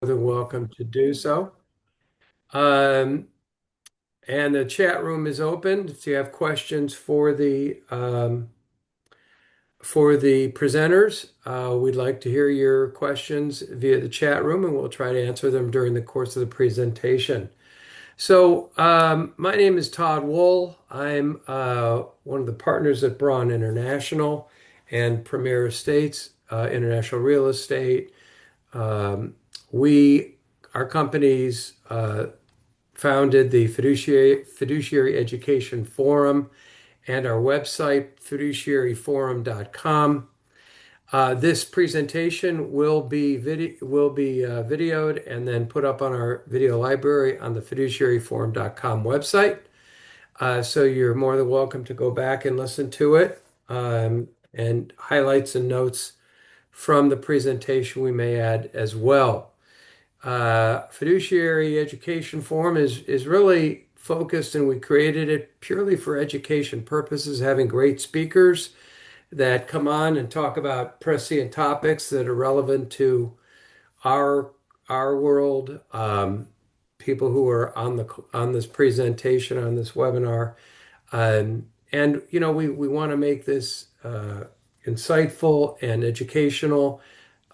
than welcome to do so. Um, and the chat room is open. If you have questions for the presenters, we'd like to hear your questions via the chat room, and we'll try to answer them during the course of the presentation. My name is Todd Wohl. I'm one of the partners at Braun International and Premier Estates, International Real Estate. Um, we, our companies, founded the Fiduciary Education Forum and our website, fiduciaryforum.com. This presentation will be videoed and then put up on our video library on the fiduciaryforum.com website. So you're more than welcome to go back and listen to it. And highlights and notes from the presentation we may add as well. Fiduciary Education Forum is really focused, and we created it purely for education purposes, having great speakers that come on and talk about prescient topics that are relevant to our our world. People who are on this presentation, on this webinar, and we want to make this insightful and educational.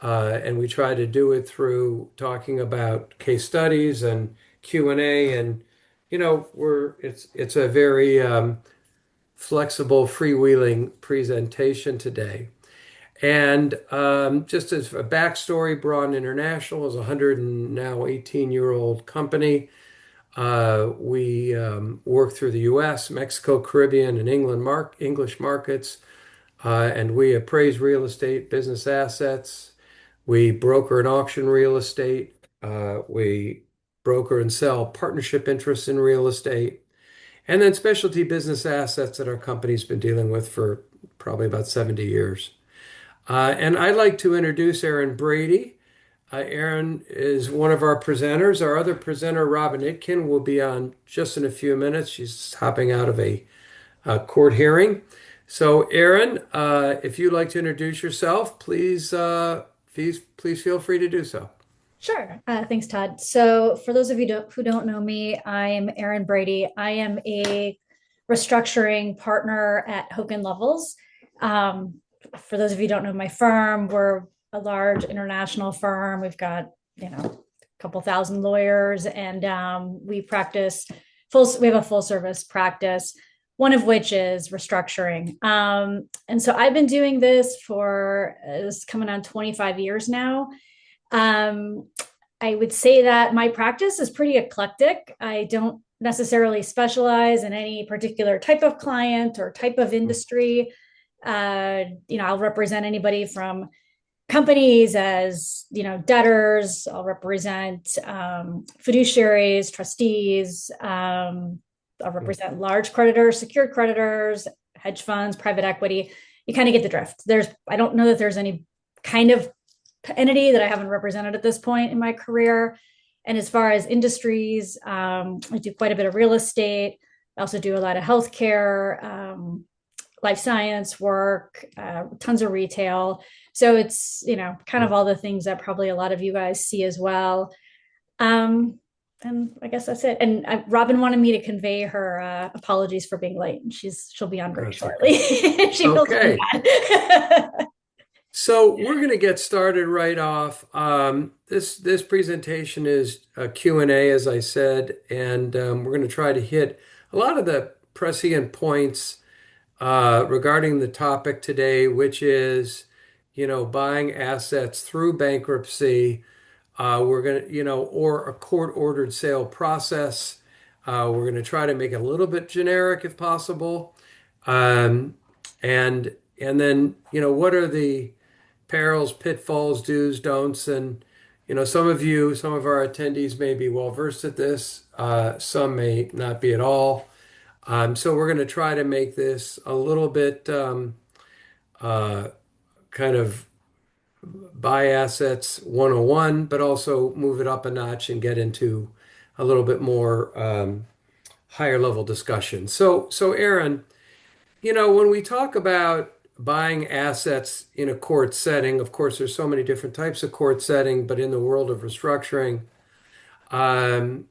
And we try to do it through talking about case studies and Q&A, and it's a very flexible, freewheeling presentation today. And just as a backstory, Braun International is a 118-year-old company. We work through the U.S., Mexico, Caribbean, and English markets, and we appraise real estate business assets. We broker and auction real estate. We broker and sell partnership interests in real estate. And then specialty business assets that our company's been dealing with for probably about 70 years. And I'd like to introduce Erin Brady. Erin is one of our presenters. Our other presenter, Robbin Itkin, will be on just in a few minutes. She's hopping out of a court hearing. So, Erin, if you'd like to introduce yourself, please feel free to do so. Sure. Thanks, Todd. So, for those of you who don't know me, I am Erin Brady. I am a restructuring partner at Hogan Lovells. For those of you who don't know my firm, we're a large international firm. We've got, a couple thousand lawyers, and we practice we have a full service practice, one of which is restructuring. And so I've been doing this for it's coming on 25 years now. Um, I would say that my practice is pretty eclectic. I don't necessarily specialize in any particular type of client or type of industry. I'll represent anybody from companies as, debtors. I'll represent fiduciaries, trustees. I'll represent large creditors, secured creditors, hedge funds, private equity. You kind of get the drift. I don't know that there's any kind of entity that I haven't represented at this point in my career. And as far as industries, I do quite a bit of real estate. I also do a lot of healthcare, life science work, tons of retail. So it's, kind of all the things that probably a lot of you guys see as well. And I guess that's it. And Robin wanted me to convey her apologies for being late. And she'll be on very That's shortly. She feels okay. bad. So we're going to get started right off. This presentation is a Q&A, as I said, and we're going to try to hit a lot of the prescient points regarding the topic today, which is, buying assets through bankruptcy. We're going to, or a court-ordered sale process. We're going to try to make it a little bit generic if possible. Um, and then, what are the perils, pitfalls, do's, don'ts, and some of our attendees may be well versed at this. Some may not be at all. So we're going to try to make this a little bit uh, kind of buy assets 101, but also move it up a notch and get into a little bit more higher level discussion. So Aaron, when we talk about buying assets in a court setting. Of course, there's so many different types of court setting, but in the world of restructuring, um,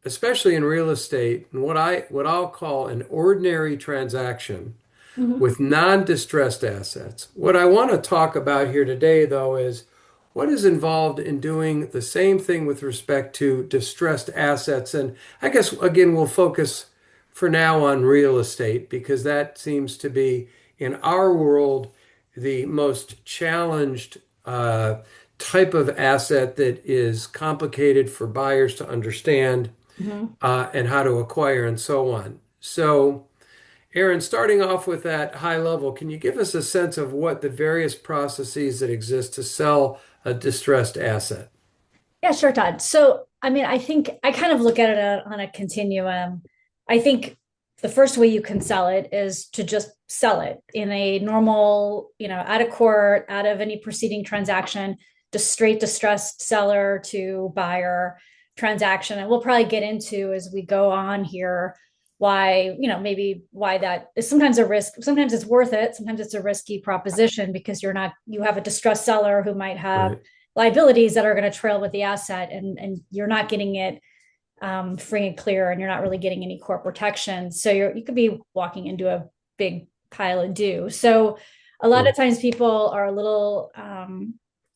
especially in real estate, and what I'll call an ordinary transaction Mhm. with non-distressed assets. What I want to talk about here today, though, is what is involved in doing the same thing with respect to distressed assets. And I guess, again, we'll focus for now on real estate because that seems to be, in our world, the most challenged type of asset that is complicated for buyers to understand Mhm. and how to acquire and so on. So, Erin, starting off with that high level, can you give us a sense of what the various processes that exist to sell a distressed asset? Yeah, sure, Todd. So, I mean, I think I kind of look at it on a continuum. I think the first way you can sell it is to just sell it in a normal, out of court, out of any preceding transaction, just straight distressed seller to buyer transaction. And we'll probably get into as we go on here why, maybe why that is sometimes a risk. Sometimes it's worth it. Sometimes it's a risky proposition because you have a distressed seller who might have Right. liabilities that are going to trail with the asset, and you're not getting it free and clear, and you're not really getting any core protection. So you could be walking into a big pile of due. So a lot Hmm. of times people are a little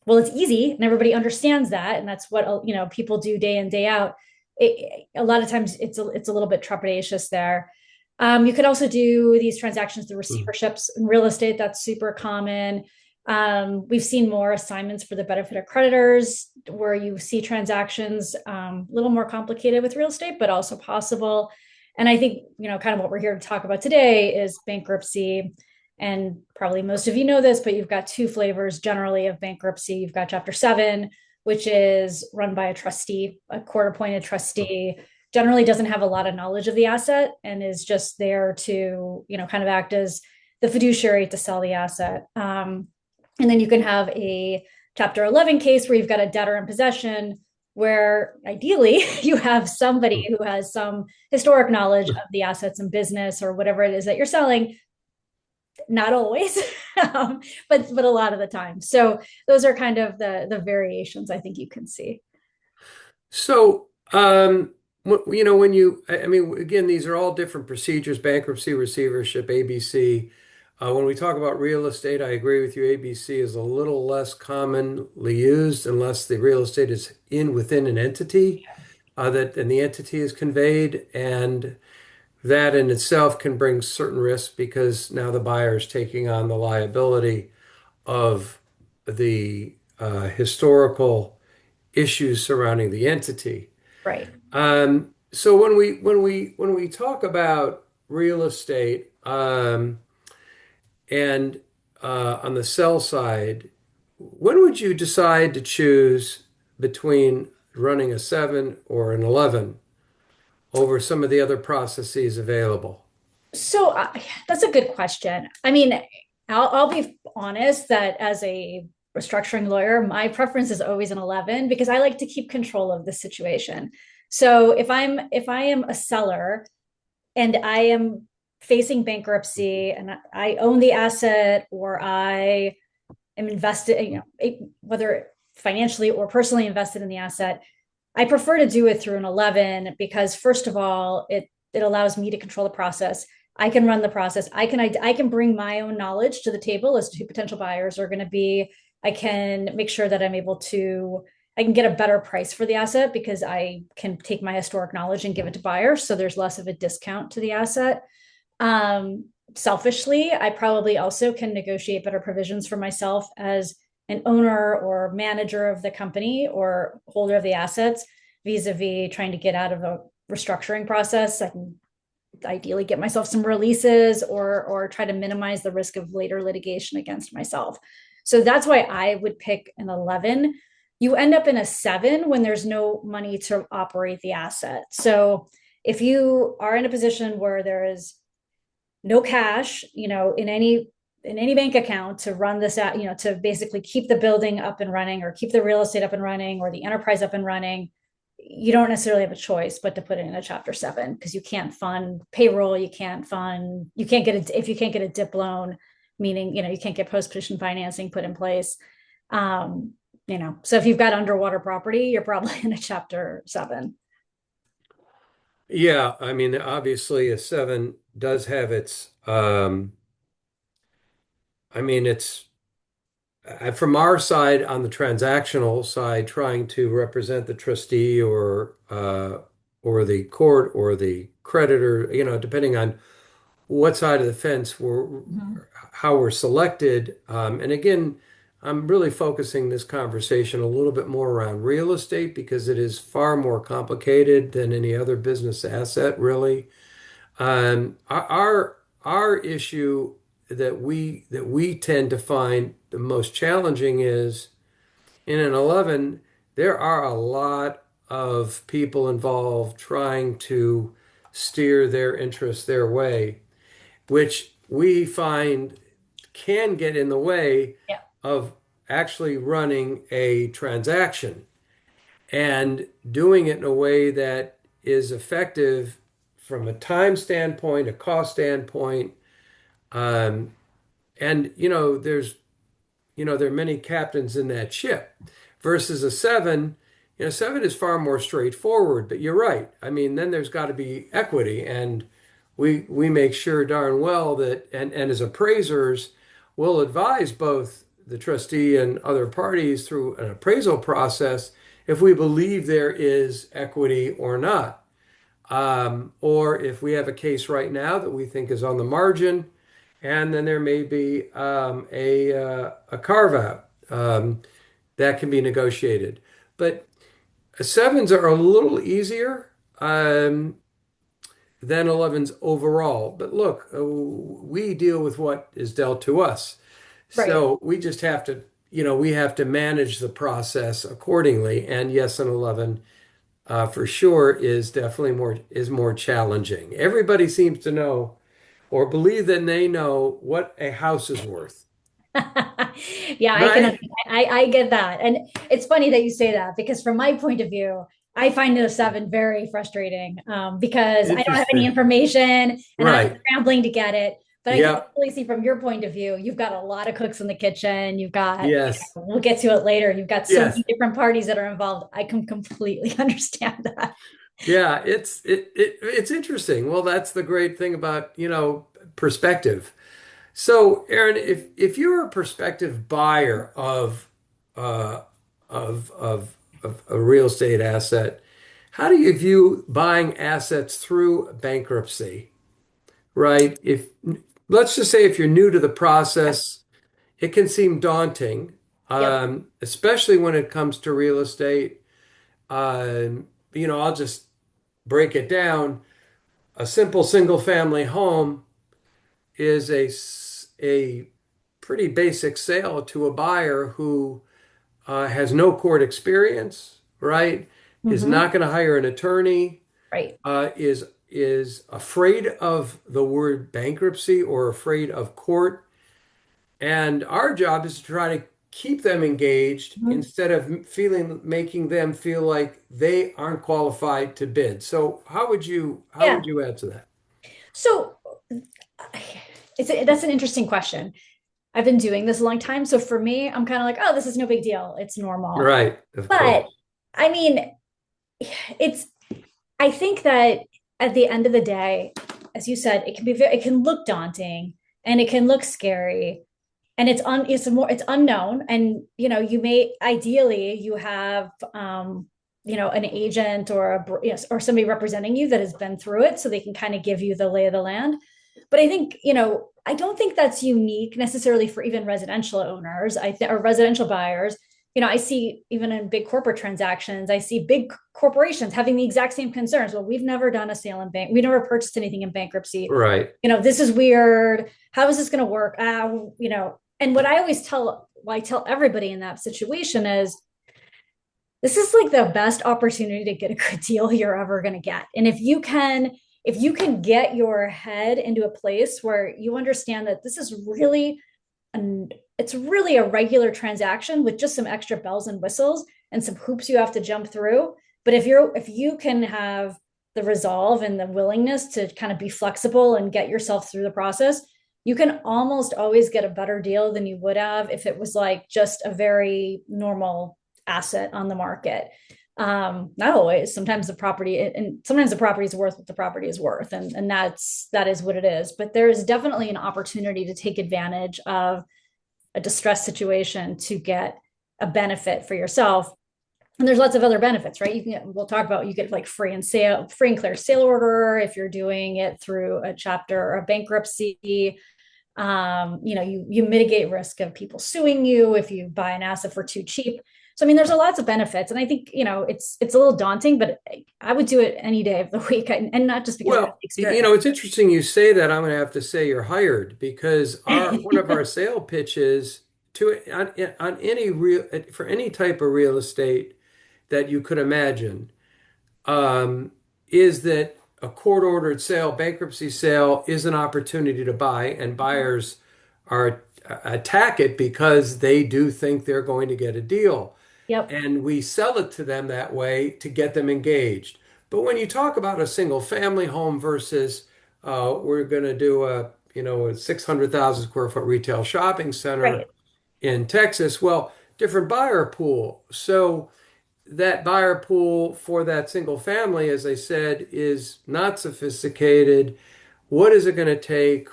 well, it's easy and everybody understands that, and that's what people do day in day out. A lot of times it's a little bit trepidatious there. You could also do these transactions through Hmm. receiverships in real estate. That's super common. We've seen more assignments for the benefit of creditors where you see transactions a little more complicated with real estate, but also possible. And I think, kind of what we're here to talk about today is bankruptcy. And probably most of you know this, but you've got two flavors generally of bankruptcy. You've got Chapter 7, which is run by a trustee, a court appointed trustee, generally doesn't have a lot of knowledge of the asset and is just there to, kind of act as the fiduciary to sell the asset. And then you can have a Chapter 11 case where you've got a debtor in possession, where ideally you have somebody who has some historic knowledge of the assets and business or whatever it is that you're selling. Not always, but a lot of the time. So those are kind of the variations I think you can see. So, when I mean, again, these are all different procedures: bankruptcy, receivership, ABC. When we talk about real estate, I agree with you. ABC is a little less commonly used unless the real estate is within an entity and the entity is conveyed, and that in itself can bring certain risks because now the buyer is taking on the liability of the historical issues surrounding the entity. Right. So when we talk about real estate and on the sell side, when would you decide to choose between running a 7 or an 11 over some of the other processes available? So that's a good question. I mean, I'll be honest that as a restructuring lawyer, my preference is always an 11 because I like to keep control of the situation. So if I am a seller and I am facing bankruptcy and I own the asset or I am invested, whether financially or personally invested in the asset, I prefer to do it through an 11 because first of all, it allows me to control the process. I can run the process. I can bring my own knowledge to the table as to who potential buyers are going to be. I can make sure that I can get a better price for the asset because I can take my historic knowledge and give it to buyers. So there's less of a discount to the asset. Um, Selfishly, I probably also can negotiate better provisions for myself as an owner or manager of the company or holder of the assets vis-a-vis trying to get out of a restructuring process. I can ideally get myself some releases or try to minimize the risk of later litigation against myself. So that's why I would pick an 11. You end up in a 7 when there's no money to operate the asset. So if you are in a position where there is no cash, in any bank account to run this out, to basically keep the building up and running or keep the real estate up and running or the enterprise up and running, you don't necessarily have a choice but to put it in a Chapter 7 because you can't fund payroll, you can't get if you can't get a DIP loan, meaning, you can't get post-petition financing put in place. So if you've got underwater property, you're probably in a Chapter 7. Yeah, I mean, obviously a seven does have its, I mean, it's from our side on the transactional side, trying to represent the trustee or the court or the creditor, depending on what side of the fence Mhm. how we're selected. And again, I'm really focusing this conversation a little bit more around real estate because it is far more complicated than any other business asset, really. Our issue that we tend to find the most challenging is in an 11, there are a lot of people involved trying to steer their interests their way, which we find can get in the way Yeah. of actually running a transaction and doing it in a way that is effective from a time standpoint, a cost standpoint. Um, and there are many captains in that ship versus a seven. Seven is far more straightforward, but you're right. I mean, then there's got to be equity, and we make sure darn well that, and as appraisers, we'll advise both the trustee and other parties through an appraisal process if we believe there is equity or not. Or if we have a case right now that we think is on the margin, and then there may be a carve out that can be negotiated. But sevens are a little easier than 11s overall. But look, we deal with what is dealt to us. Right. So we just have to, we have to manage the process accordingly. And yes, an 11 for sure is definitely more challenging. Everybody seems to know or believe that they know what a house is worth, Yeah, right? I get that. And it's funny that you say that because from my point of view, I find the 7 very frustrating, because I don't have any Interesting. information and I'm Right. scrambling to get it. But I can Yep. totally see from your point of view, you've got a lot of cooks in the kitchen. You've got, Yes. we'll get to it later. You've got so Yes. many different parties that are involved. I can completely understand that. Yeah, it's interesting. Well, that's the great thing about, perspective. So, Aaron, if you're a prospective buyer uh of a real estate asset, how do you view buying assets through bankruptcy, right? If let's just say if you're new to the process, it can seem daunting, Yep. especially when it comes to real estate. I'll just break it down. A simple single family home is a pretty basic sale to a buyer who has no court experience, right? Is Hmm. not going to hire an attorney, Right. is afraid of the word bankruptcy or afraid of court. And our job is to try to keep them engaged Mhm. instead of making them feel like they aren't qualified to bid. So how Yeah. would you add to that? So that's an interesting question. I've been doing this a long time. So for me, I'm kind of like, oh, this is no big deal. It's normal. Right, of But course. I mean, it's, I think that at the end of the day, as you said, it can look daunting and it can look scary and it's unknown. And, you may, ideally you have, an agent or yes, or somebody representing you that has been through it so they can kind of give you the lay of the land. But I think, I don't think that's unique necessarily for even residential owners, or residential buyers. I see even in big corporate transactions, I see big corporations having the exact same concerns. Well, we've never done a sale in bank. We never purchased anything in bankruptcy. Right. This is weird. How is this going to work? And what I tell everybody in that situation is this is like the best opportunity to get a good deal you're ever going to get. And if you can get your head into a place where you understand that this is really it's really a regular transaction with just some extra bells and whistles and some hoops you have to jump through. But if you can have the resolve and the willingness to kind of be flexible and get yourself through the process, you can almost always get a better deal than you would have if it was like just a very normal asset on the market. Not always. Sometimes the property, and sometimes the property is worth what the property is worth, and that is what it is. But there is definitely an opportunity to take advantage of a distressed situation to get a benefit for yourself. And there's lots of other benefits, right? We'll talk about, you get like free and clear sale order if you're doing it through a chapter or a bankruptcy. You mitigate risk of people suing you if you buy an asset for too cheap. So I mean, there's lots of benefits, and I think it's a little daunting, but I would do it any day of the week, and not just because I have Well, experience. it's interesting you say that. I'm going to have to say you're hired because our one of our sale pitches to on any real for any type of real estate that you could imagine um, is that a court-ordered sale, bankruptcy sale, is an opportunity to buy, and buyers are attack it because they do think they're going to get a deal. Yep. And we sell it to them that way to get them engaged. But when you talk about a single family home versus we're going to do a 600,000 square foot retail shopping center Right. in Texas, well, different buyer pool. So that buyer pool for that single family, as I said, is not sophisticated. What is it going to take?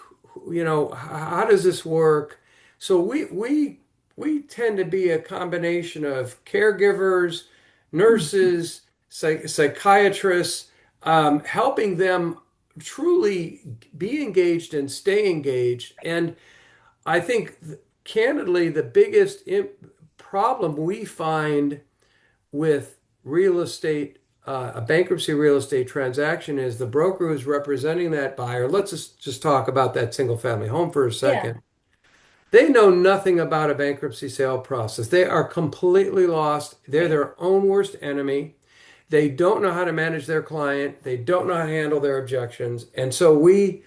How does this work? So we tend to be a combination of caregivers, nurses, psychiatrists, helping them truly be engaged and stay engaged. And I think, candidly, the biggest problem we find with real estate, a bankruptcy real estate transaction is the broker who's representing that buyer. Let's just talk about that single family home for a Yeah. second. They know nothing about a bankruptcy sale process. They are completely lost. They're Right. their own worst enemy. They don't know how to manage their client. They don't know how to handle their objections. And so we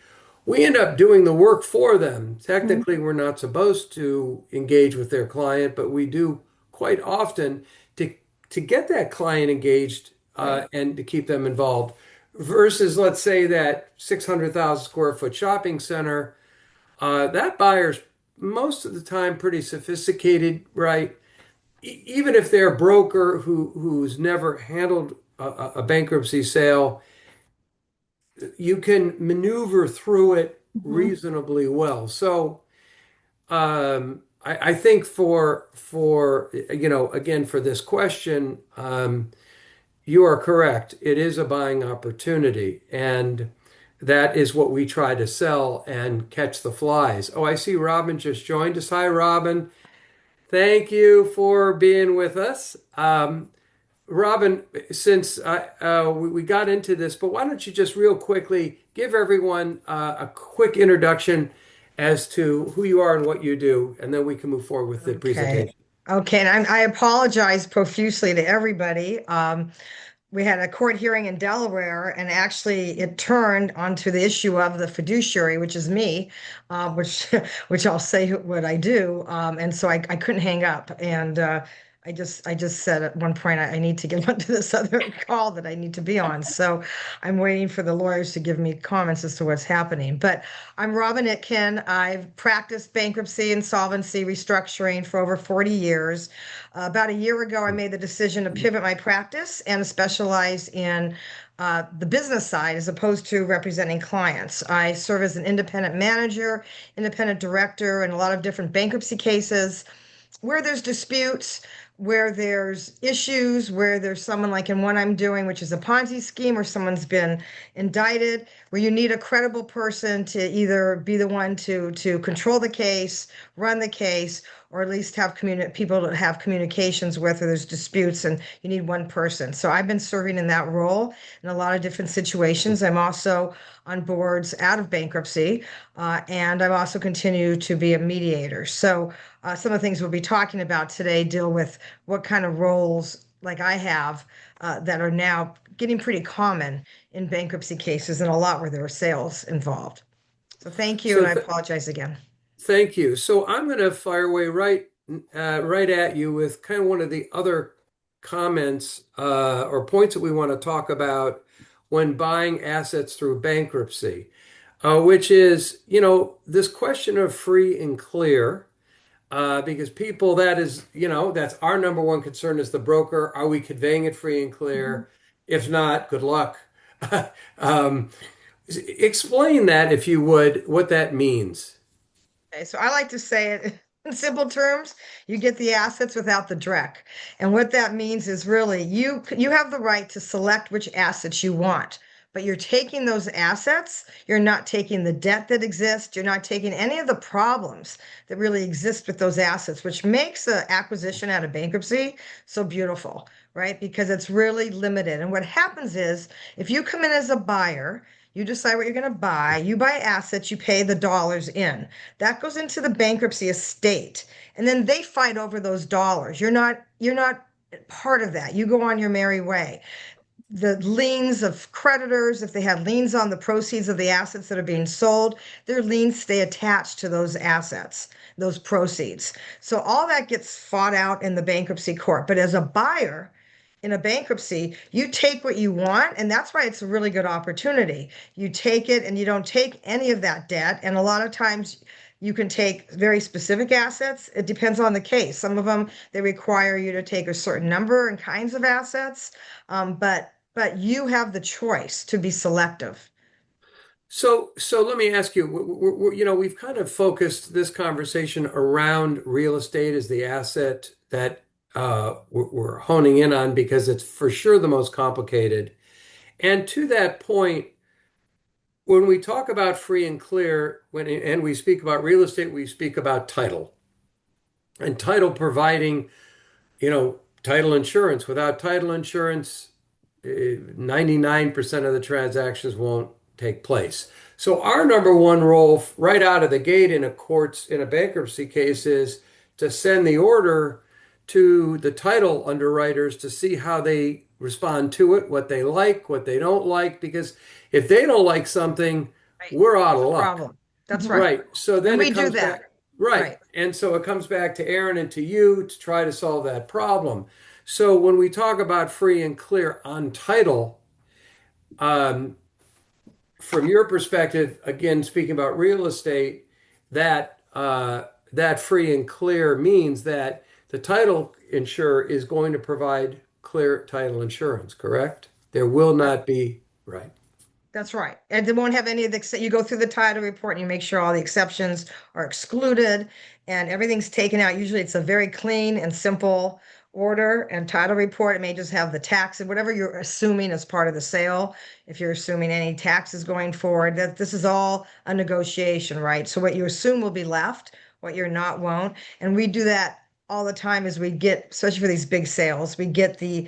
end up doing the work for them. Mhm. Technically, we're not supposed to engage with their client, but we do quite often to get that client engaged Right. and to keep them involved. Versus, let's say, that 600,000 square foot shopping center, that buyer's most of the time pretty sophisticated, right? Even if they're a broker who's never handled a bankruptcy sale, you can maneuver through it Mhm. reasonably well. So I think for again for this question, you are correct. It is a buying opportunity, and that is what we try to sell and catch the flies. Oh, I see Robin just joined us. Hi, Robin. Thank you for being with us. Robin, since we got into this, but why don't you just real quickly give everyone a quick introduction as to who you are and what you do, and then we can move forward with the Okay. presentation. Okay. And I apologize profusely to everybody. We had a court hearing in Delaware, and actually it turned onto the issue of the fiduciary, which is me, which which I'll say what I do. And so I couldn't hang up. And I just said at one point I need to get onto this other call that I need to be on. So I'm waiting for the lawyers to give me comments as to what's happening. But I'm Robbin Itkin. I've practiced bankruptcy, insolvency, restructuring for over 40 years. About a year ago, I made the decision to pivot my practice and specialize in the business side as opposed to representing clients. I serve as an independent manager, independent director in a lot of different bankruptcy cases where there's disputes, where there's issues, where there's someone like in one I'm doing, which is a Ponzi scheme, where someone's been indicted, where you need a credible person to either be the one to control the case, run the case, or at least have people to have communications with, or there's disputes and you need one person. So I've been serving in that role in a lot of different situations. I'm also on boards out of bankruptcy, and I've also continued to be a mediator. So some of the things we'll be talking about today deal with what kind of roles like I have that are now getting pretty common in bankruptcy cases and a lot where there are sales involved. So thank you, and So I apologize again. thank you. So I'm going to fire away right at you with kind of one of the other comments or points that we want to talk about when buying assets through bankruptcy. which is, this question of free and clear, because people, that is, that's our number one concern as the broker. Are we conveying it free and Mhm. clear? If not, good luck. Um, Explain that, if you would, what that means. Okay, so I like to say it in simple terms, you get the assets without the dreck. And what that means is really you have the right to select which assets you want, but you're taking those assets, you're not taking the debt that exists, you're not taking any of the problems that really exist with those assets, which makes the acquisition out of bankruptcy so beautiful, right? Because it's really limited. And what happens is if you come in as a buyer, you decide what you're going to buy, you buy assets, you pay the dollars in. That goes into the bankruptcy estate. And then they fight over those dollars. You're not part of that. You go on your merry way. The liens of creditors, if they had liens on the proceeds of the assets that are being sold, their liens stay attached to those assets, those proceeds. So all that gets fought out in the bankruptcy court. But as a buyer, in a bankruptcy, you take what you want, and that's why it's a really good opportunity. You take it and you don't take any of that debt. And a lot of times you can take very specific assets. It depends on the case. Some of them, they require you to take a certain number and kinds of assets. But you have the choice to be selective. So let me ask you, we've kind of focused this conversation around real estate as the asset that we're honing in on because it's for sure the most complicated. And to that point, when we talk about free and clear, and we speak about real estate, we speak about title and title providing, title insurance. Without title insurance, 99% of the transactions won't take place. So our number one role right out of the gate in a bankruptcy case is to send the order to the title underwriters to see how they respond to it, what they like, what they don't like, because if they don't like something, Right. we're out It's of a luck. problem. That's right. Right. So And then we it do comes that. back, right. Right. And so it comes back to Erin and to you to try to solve that problem. So when we talk about free and clear on title, um, from your perspective, again, speaking about real estate, that free and clear means that the title insurer is going to provide clear title insurance, correct? There will That, not be, right. that's right. And they won't have any of the, you go through the title report and you make sure all the exceptions are excluded and everything's taken out. Usually it's a very clean and simple order and title report. It may just have the tax and whatever you're assuming as part of the sale. If you're assuming any taxes going forward, that this is all a negotiation, right? So what you assume will be left, what you're not won't. And we do that all the time as we get, especially for these big sales, we get the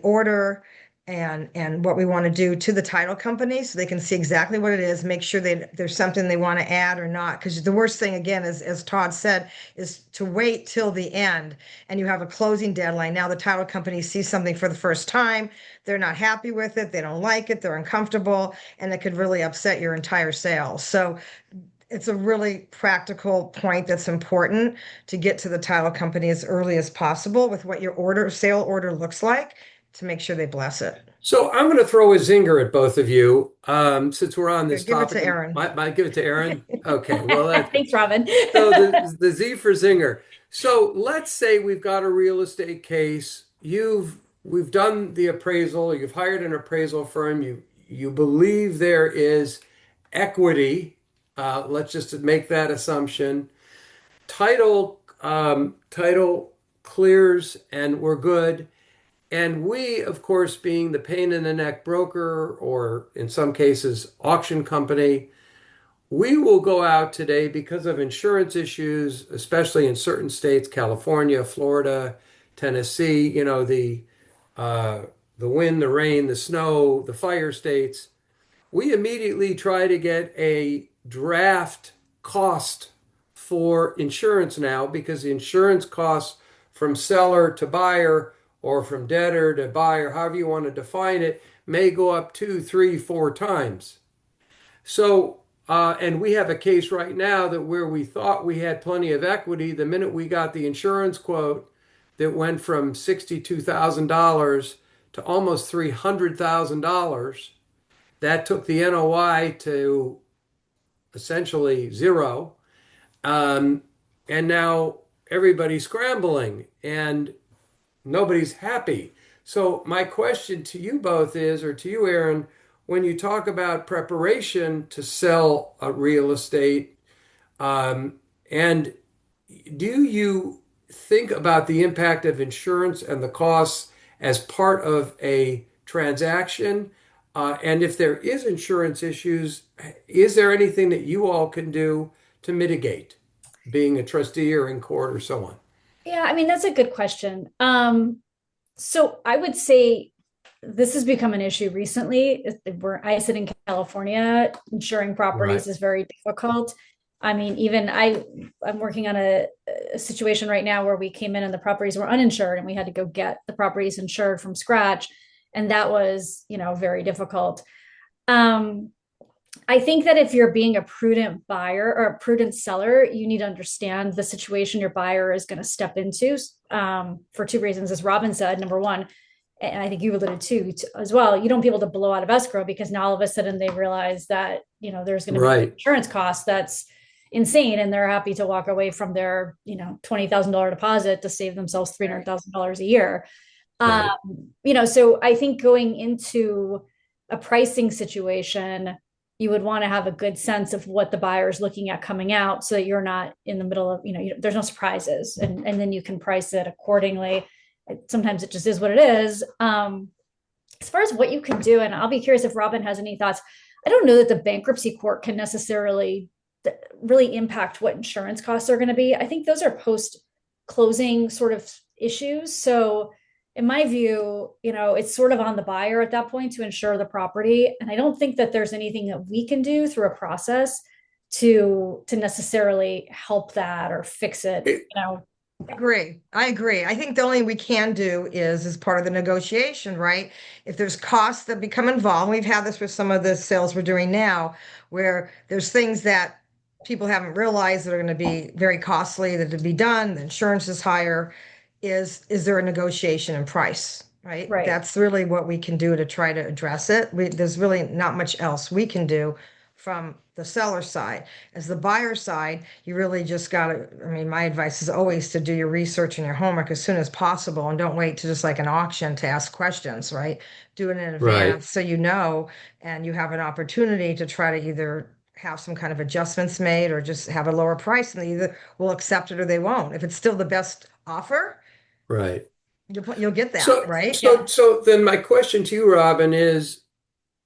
order and what we want to do to the title company so they can see exactly what it is, make sure there's something they want to add or not. Because the worst thing, again, is, as Todd said, is to wait till the end and you have a closing deadline. Now the title company sees something for the first time, they're not happy with it, they don't like it, they're uncomfortable, and it could really upset your entire sale. So it's a really practical point that's important to get to the title company as early as possible with what your sale order looks like to make sure they bless it. So I'm going to throw a zinger at both of you, since we're on this Give it topic. to Erin. Might give it to Erin. Okay, well, Thanks, Robin. so the Z for zinger. So let's say we've got a real estate case. We've done the appraisal. You've hired an appraisal firm. You believe there is equity. Let's just make that assumption. Title clears, and we're good. And we, of course, being the pain in the neck broker, or in some cases, auction company, we will go out today because of insurance issues, especially in certain states, California, Florida, Tennessee, uh, the wind, the rain, the snow, the fire states. We immediately try to get a draft cost for insurance now because the insurance costs from seller to buyer or from debtor to buyer, however you want to define it, may go up two, three, four times. So, and we have a case right now that where we thought we had plenty of equity, the minute we got the insurance quote that went from $62,000 to almost $300,000, that took the NOI to essentially zero. Um, and now everybody's scrambling and nobody's happy. So my question to you both is, or to you, Erin, when you talk about preparation to sell a real estate, um, and do you think about the impact of insurance and the costs as part of a transaction? And if there is insurance issues, is there anything that you all can do to mitigate, being a trustee or in court or so on? Yeah, I mean, that's a good question. So I would say this has become an issue recently. Where I sit in California, insuring Right. properties is very difficult. I mean, I'm working on a situation right now where we came in and the properties were uninsured and we had to go get the properties insured from scratch. And that was, very difficult. Um, I think that if you're being a prudent buyer or a prudent seller, you need to understand the situation your buyer is going to step into, for two reasons. As Robbin said, number one, and I think you alluded to as well, you don't be able to blow out of escrow because now all of a sudden they realize that, there's going to be Right. insurance costs that's insane, and they're happy to walk away from their, $20,000 deposit to save themselves Right. $300,000 a year. Um, Right. so I think going into a pricing situation, you would want to have a good sense of what the buyer is looking at coming out so that you're not in the middle of, there's no surprises, and then you can price it accordingly. Sometimes it just is what it is. As far as what you can do, and I'll be curious if Robbin has any thoughts. I don't know that the bankruptcy court can necessarily really impact what insurance costs are going to be. I think those are post closing sort of issues. So in my view, it's sort of on the buyer at that point to insure the property. And I don't think that there's anything that we can do through a process to necessarily help that or fix it, It- Agree. I agree. I think the only we can do is as part of the negotiation, right? If there's costs that become involved, we've had this with some of the sales we're doing now, where there's things that people haven't realized that are going to be very costly that to be done, the insurance is higher. Is there a negotiation in price, right? right, That's really what we can do to try to address it. There's really not much else we can do from the seller side. As the buyer side, you really just got to, I mean, my advice is always to do your research and your homework as soon as possible and don't wait to just like an auction to ask questions, right? Do it in right. advance so you know and you have an opportunity to try to either have some kind of adjustments made or just have a lower price and they either will accept it or they won't. If it's still the best offer, Right. you'll get that, So, right? yeah. so then my question to you, Robin, is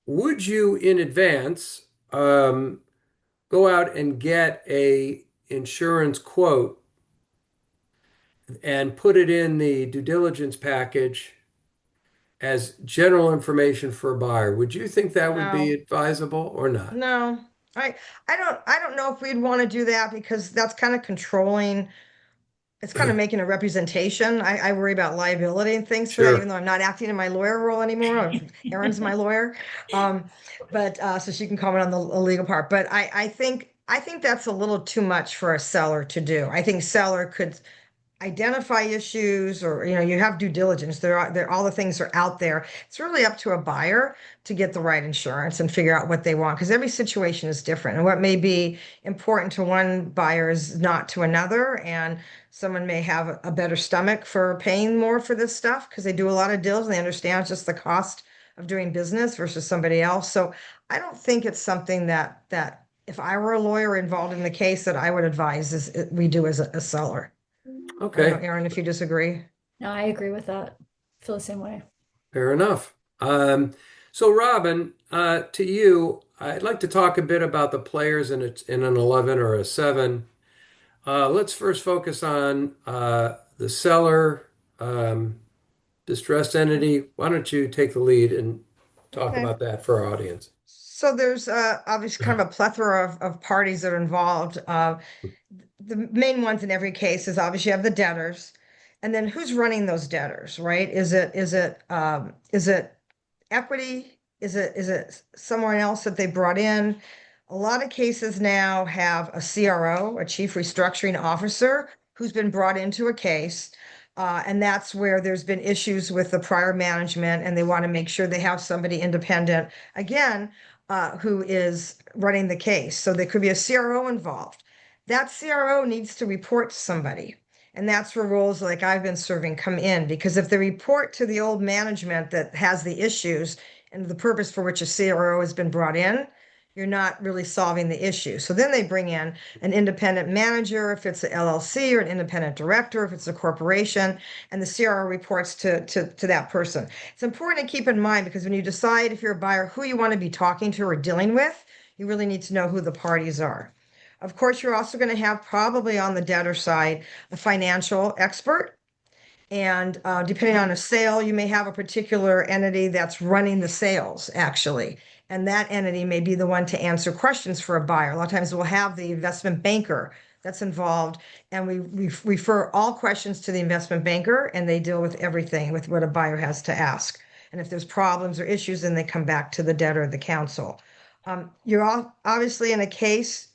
would you in advance go out and get a insurance quote and put it in the due diligence package as general information for a buyer? Would you think that would be No. advisable or not? No. I I don't know if we'd want to do that because that's kind of controlling. It's kind of making a representation. I worry about liability and things for that, even Sure. though I'm not acting in my lawyer role anymore. Erin's my lawyer, um, but so she can comment on the legal part. But I think that's a little too much for a seller to do. I think seller could identify issues or you have due diligence there all the things are out there. It's really up to a buyer to get the right insurance and figure out what they want because every situation is different and what may be important to one buyer is not to another, and someone may have a better stomach for paying more for this stuff because they do a lot of deals and they understand just the cost of doing business versus somebody else. So I don't think it's something that if I were a lawyer involved in the case that I would advise is we do as a seller. I don't know, Okay. Erin, if you disagree. No, I agree with that. I feel the same way. Fair enough. So Robin, to you, I'd like to talk a bit about the players in an 11 or a 7. Let's first focus on the seller, distressed entity. Why don't you take the lead and talk Okay. about that for our audience? So there's obviously kind of a plethora of parties that are involved. The main ones in every case is obviously you have the debtors, and then who's running those debtors, right? Is it equity? Is it someone else that they brought in? A lot of cases now have a CRO, a chief restructuring officer, who's been brought into a case. And that's where there's been issues with the prior management, and they want to make sure they have somebody independent. Again, who is running the case. So there could be a CRO involved. That CRO needs to report to somebody. And that's where roles like I've been serving come in, because if they report to the old management that has the issues and the purpose for which a CRO has been brought in, you're not really solving the issue. So then they bring in an independent manager, if it's an LLC, or an independent director, if it's a corporation, and the CRO reports to that person. It's important to keep in mind, because when you decide, if you're a buyer, who you want to be talking to or dealing with, you really need to know who the parties are. Of course, you're also going to have, probably on the debtor side, a financial expert. And depending on a sale, you may have a particular entity that's running the sales, actually. And that entity may be the one to answer questions for a buyer. A lot of times we'll have the investment banker that's involved, and we refer all questions to the investment banker, and they deal with everything with what a buyer has to ask. And if there's problems or issues, then they come back to the debtor or the counsel. You're all, obviously, in a case,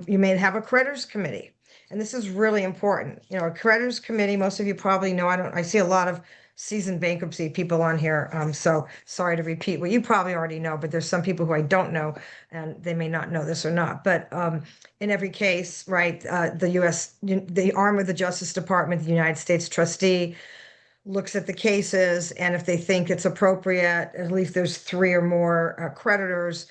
you may have a creditors committee. And this is really important. You know, a creditors committee, most of you probably know, I see a lot of seasoned bankruptcy people on here. So sorry to repeat what you probably already know, but there's some people who I don't know, and they may not know this or not. But in every case, right, the arm of the Justice Department, the United States trustee, looks at the cases, and if they think it's appropriate, at least there's three or more creditors,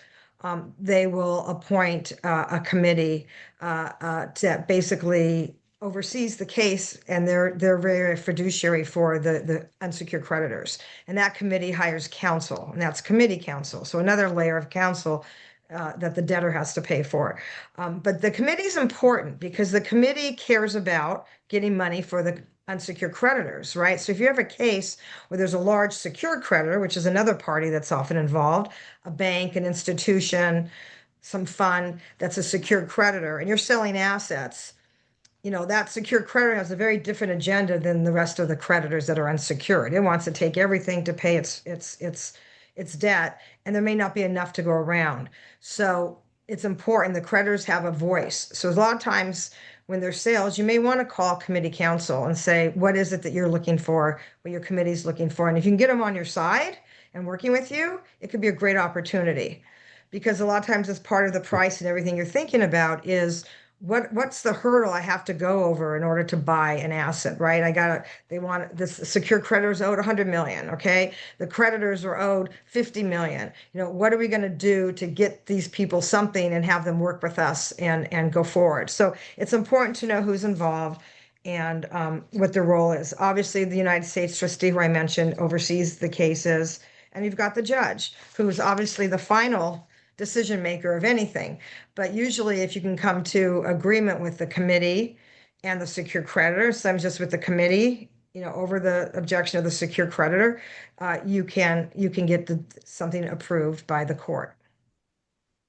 they will appoint a committee that basically oversees the case, and they're very fiduciary for the unsecured creditors. And that committee hires counsel, and that's committee counsel. So another layer of counsel that the debtor has to pay for. But the committee is important, because the committee cares about getting money for the unsecured creditors, right? So if you have a case where there's a large secured creditor, which is another party that's often involved, a bank, an institution, some fund that's a secured creditor, and you're selling assets, you know, that secured creditor has a very different agenda than the rest of the creditors that are unsecured. It wants to take everything to pay its debt, and there may not be enough to go around. So it's important the creditors have a voice. So a lot of times when there's sales, you may want to call committee counsel and say, what is it that you're looking for, what your committee's looking for? And if you can get them on your side and working with you, it could be a great opportunity. Because a lot of times, as part of the price and everything you're thinking about is, what's the hurdle I have to go over in order to buy an asset, right? They want this secure creditors owed 100 million, okay? The creditors are owed 50 million. You know, what are we going to do to get these people something and have them work with us and go forward? So it's important to know who's involved and what their role is. Obviously, the United States trustee, who I mentioned, oversees the cases, and you've got the judge, who is obviously the final decision maker of anything. But usually, if you can come to agreement with the committee and the secured creditor, sometimes just with the committee, you know, over the objection of the secured creditor, you can get something approved by the court.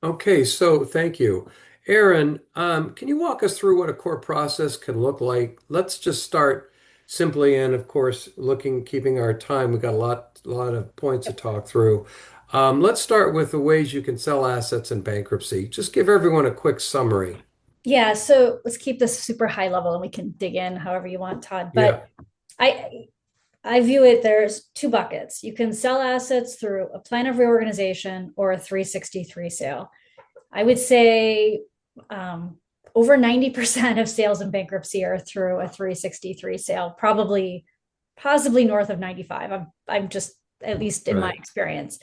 Okay, so thank you. Erin, can you walk us through what a court process can look like? Let's just start simply, and of course, keeping our time. We've got a lot of points to talk through. Let's start with the ways you can sell assets in bankruptcy. Just give everyone a quick summary. Yeah, so let's keep this super high level and we can dig in however you want, Todd. Yeah. But I I view it, there's two buckets. You can sell assets through a plan of reorganization or a 363 sale. I would say over 90% of sales in bankruptcy are through a 363 sale, probably possibly north of 95. I'm just, at least in my experience.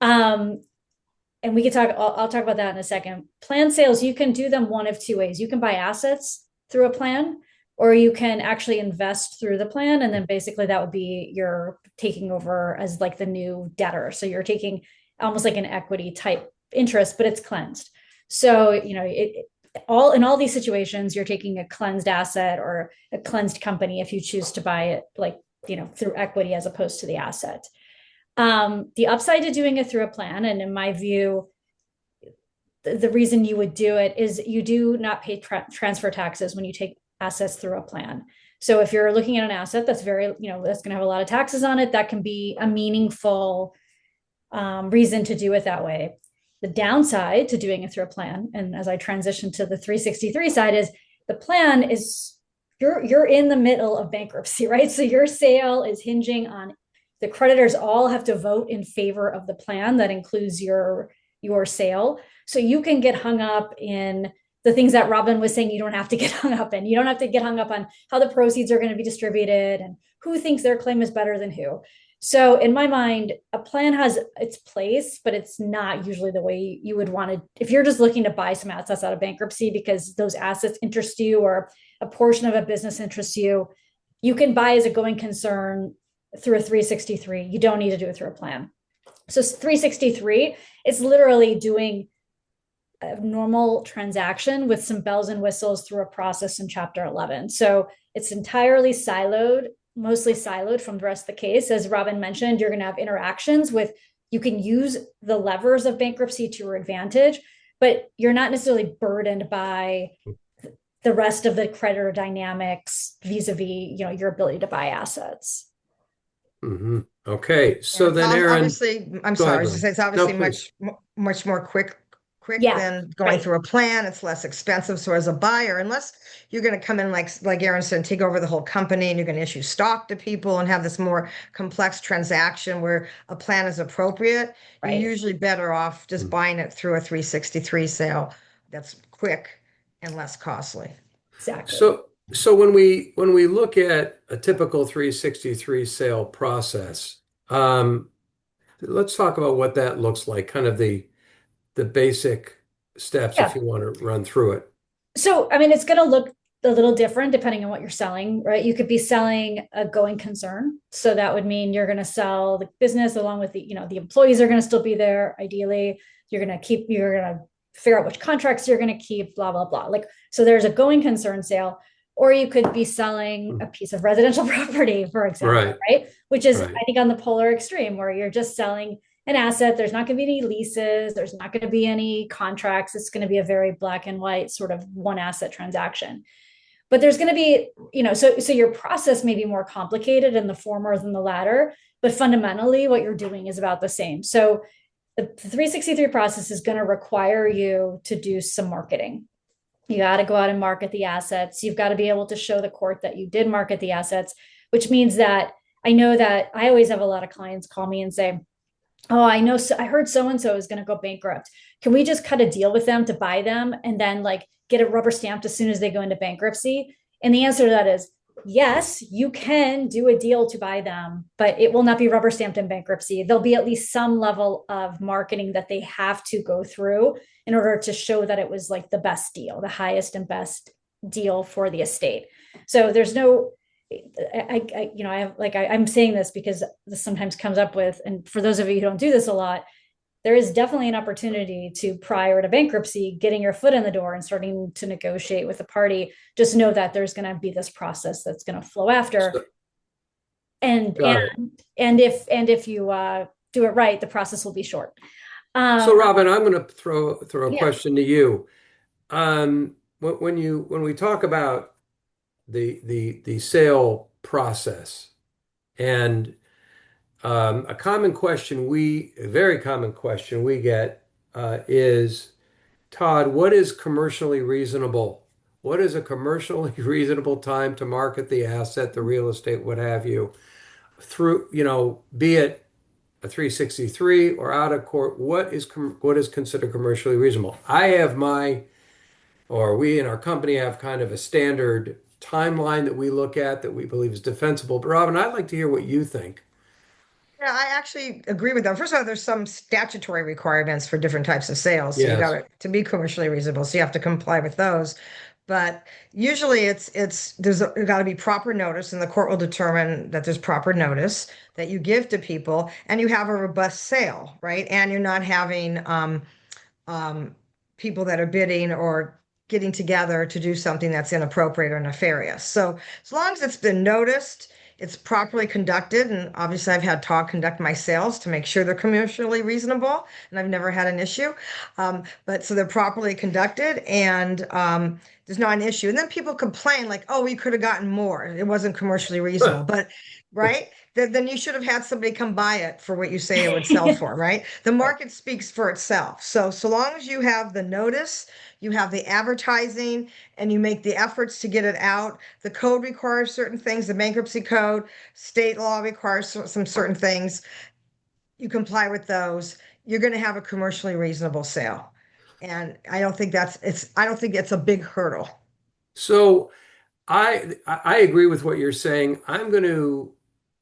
And we could talk, I'll talk about that in a second. Plan sales, you can do them one of two ways. You can buy assets through a plan, or you can actually invest through the plan. And then basically that would be you're taking over as like the new debtor. So you're taking almost like an equity type interest, but it's cleansed. So, you know, in all these situations, you're taking a cleansed asset or a cleansed company if you choose to buy it, like, you know, through equity as opposed to the asset. The upside to doing it through a plan, and in my view, the reason you would do it is you do not pay transfer taxes when you take assets through a plan. So if you're looking at an asset that's very, you know, that's going to have a lot of taxes on it, that can be a meaningful reason to do it that way. The downside to doing it through a plan, and as I transition to the 363 side, is the plan is you're in the middle of bankruptcy, right? So your sale is hinging on the creditors all have to vote in favor of the plan. That includes your your sale. So you can get hung up in the things that Robbin was saying you don't have to get hung up in. You don't have to get hung up on how the proceeds are going to be distributed and who thinks their claim is better than who. So in my mind, a plan has its place, but it's not usually the way you would want to. If you're just looking to buy some assets out of bankruptcy because those assets interest you or a portion of a business interests you, you can buy as a going concern through a 363. You don't need to do it through a plan. So 363 is literally doing a normal transaction with some bells and whistles through a process in Chapter 11. So it's entirely siloed, mostly siloed from the rest of the case. As Robbin mentioned, you're going to have interactions with, you can use the levers of bankruptcy to your advantage, but you're not necessarily burdened by the rest of the creditor dynamics vis-a-vis, your ability to buy assets. Mm-hmm. Okay. So It's then, Erin, obviously, I'm go sorry, I ahead, was just Ron. saying it's No, obviously please. much more quick Yeah, than going right. through a plan. It's less expensive. So as a buyer, unless you're going to come in like Erin said, take over the whole company and you're going to issue stock to people and have this more complex transaction where a plan is appropriate, you're Right. usually better off just Mm. buying it through a 363 sale that's quick and less costly. Exactly. So when we look at a typical 363 sale process, let's talk about what that looks like, kind of the basic steps if Yeah. you want to run through it. So, I mean, it's going to look a little different depending on what you're selling, right? You could be selling a going concern. So that would mean you're going to sell the business along with the employees are going to still be there. Ideally, you're going to figure out which contracts you're going to keep, blah, blah, blah. Like, so there's a going concern sale, or you could be selling a piece of residential property, for example, Right, right? Which is, right. I think, on the polar extreme where you're just selling an asset. There's not going to be any leases. There's not going to be any contracts. It's going to be a very black and white sort of one asset transaction. But there's going to be, so your process may be more complicated in the former than the latter, but fundamentally what you're doing is about the same. So the 363 process is going to require you to do some marketing. You got to go out and market the assets. You've got to be able to show the court that you did market the assets, which means that I know that I always have a lot of clients call me and say, oh, I know, so I heard so and so is going to go bankrupt. Can we just cut a deal with them to buy them and then like get it rubber stamped as soon as they go into bankruptcy? And the answer to that is yes, you can do a deal to buy them, but it will not be rubber stamped in bankruptcy. There'll be at least some level of marketing that they have to go through in order to show that it was like the best deal, the highest and best deal for the estate. So there's no, I have like I'm saying this because this sometimes comes up with, and for those of you who don't do this a lot, there is definitely an opportunity to, prior to bankruptcy, getting your foot in the door and starting to negotiate with the party. Just know that there's going to be this process that's going to flow after, So, and got it. if you do it right, the process will be short. So, Um, Robin, I'm going to throw a yeah, question to you. When we talk about the sale process, and a very common question we get is, Todd, what is commercially reasonable? What is a commercially reasonable time to market the asset, the real estate, what have you, through, be it a 363 or out of court, what is considered commercially reasonable? We in our company have kind of a standard timeline that we look at that we believe is defensible. But Robin, I'd like to hear what you think. Yeah, I actually agree with that. First of all, there's some statutory requirements for different types of sales. So you got Yes. to be commercially reasonable. So you have to comply with those. But usually there's got to be proper notice, and the court will determine that there's proper notice that you give to people, and you have a robust sale, right? And you're not having um, people that are bidding or getting together to do something that's inappropriate or nefarious. So as long as it's been noticed, it's properly conducted, and obviously I've had Todd conduct my sales to make sure they're commercially reasonable, and I've never had an issue. But so they're properly conducted, and there's not an issue. And then people complain like, "Oh, we could have gotten more. It wasn't commercially reasonable." But right, then you should have had somebody come buy it for what you say it would sell for, right? The right. market speaks for itself. So long as you have the notice, you have the advertising, and you make the efforts to get it out. The code requires certain things, the bankruptcy code, state law requires some certain things. you comply with those, you're going to have a commercially reasonable sale. And I don't think it's a big hurdle. So I agree with what you're saying. I'm going to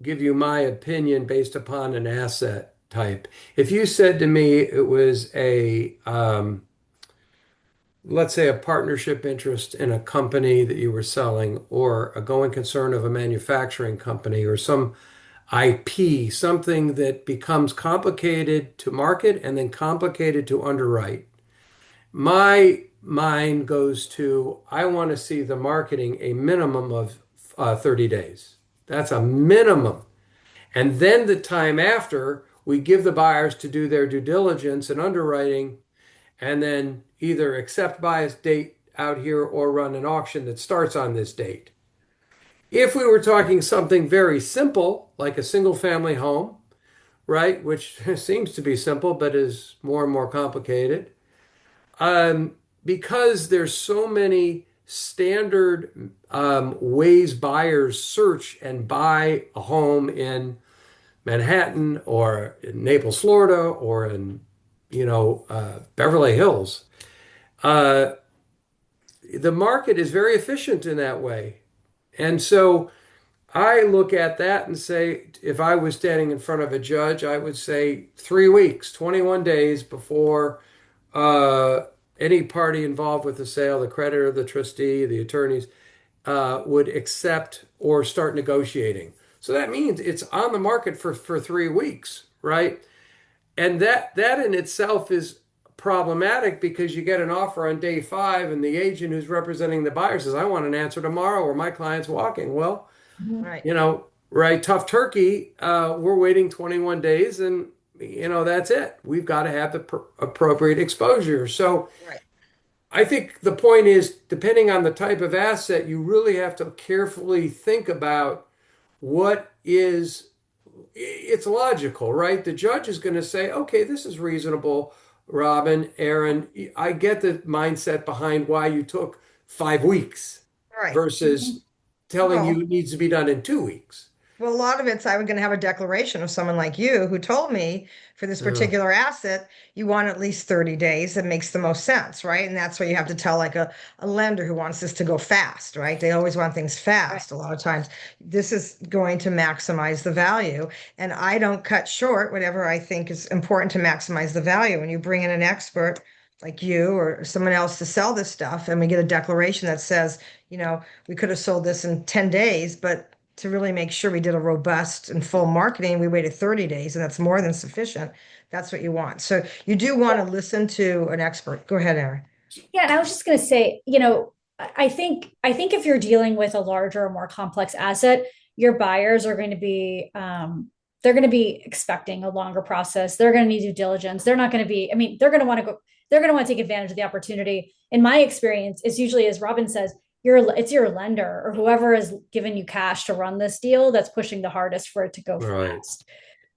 give you my opinion based upon an asset type. If you said to me it was let's say a partnership interest in a company that you were selling, or a going concern of a manufacturing company, or some IP, something that becomes complicated to market and then complicated to underwrite. My mind goes to, I want to see the marketing a minimum of 30 days. That's a minimum. And then the time after, we give the buyers to do their due diligence and underwriting, and then either accept bias date out here or run an auction that starts on this date. If we were talking something very simple, like a single family home, right, which seems to be simple but is more and more complicated, because there's so many standard ways buyers search and buy a home in Manhattan or in Naples, Florida, or in Beverly Hills. Uh, the market is very efficient in that way. And so I look at that and say, if I was standing in front of a judge, I would say 3 weeks, 21 days before uh, any party involved with the sale, the creditor, the trustee, the attorneys, would accept or start negotiating. So that means it's on the market for 3 weeks, right? And that in itself is problematic, because you get an offer on day 5 and the agent who's representing the buyer says, I want an answer tomorrow or my client's walking. Well, Right. right, tough turkey. We're waiting 21 days, and that's it. We've got to have the appropriate exposure. So Right. I think the point is, depending on the type of asset, you really have to carefully think about what is, it's logical, right? The judge is going to say, okay, this is reasonable, Robin, Erin. I get the mindset behind why you took 5 weeks Right. Mhm. versus telling you Well, it needs to be done in 2 weeks. Well, a lot of it's I was going to have a declaration of someone like you who told me for this Uh, particular asset, you want at least 30 days. That makes the most sense, right? And that's what you have to tell like a lender who wants this to go fast, right? They always want things Right. fast. A lot of times, this is going to maximize the value. And I don't cut short whatever I think is important to maximize the value. When you bring in an expert like you or someone else to sell this stuff, and we get a declaration that says, we could have sold this in 10 days, but to really make sure we did a robust and full marketing, we waited 30 days, and that's more than sufficient. That's what you want. So you do want to listen to an expert. Go ahead, Erin. Yeah, and I was just going to say, I think if you're dealing with a larger or more complex asset, your buyers are going to be they're going to be expecting a longer process. They're going to need due diligence. They're not going to be, I mean, they're going to want to go, they're going to want to take advantage of the opportunity. In my experience, it's usually, as Robin says, it's your lender or whoever has given you cash to run this deal that's pushing the hardest for it to go right, fast.